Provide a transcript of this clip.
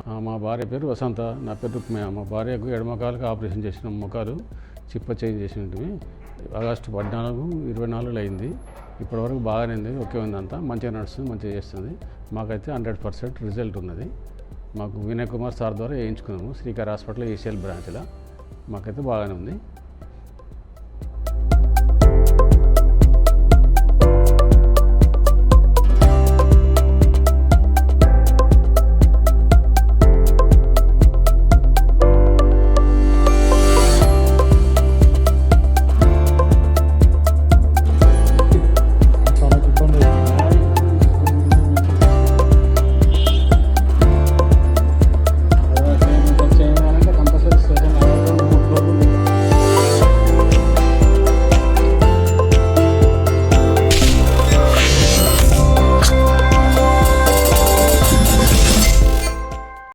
మా భార్య పేరు వసంత, నా పేరు రుక్మయ్య. మా భార్యకు ఎడమకాలకు ఆపరేషన్ చేసిన ముఖాలు చిప్ప చేంజ్ చేసినవి. ఆగస్టు 14, 24 అయింది. ఇప్పటివరకు బాగానే ఉంది, ఓకే ఉంది, అంతా మంచిగా నడుస్తుంది, మంచిగా చేస్తుంది. మాకైతే 100% రిజల్ట్ ఉన్నది. మాకు వినయ్ కుమార్ సార్ ద్వారా వేయించుకున్నాము శ్రీకార్ హాస్పిటల్ ఏషియల్ బ్రాంచ్లో. మాకైతే బాగానే ఉంది.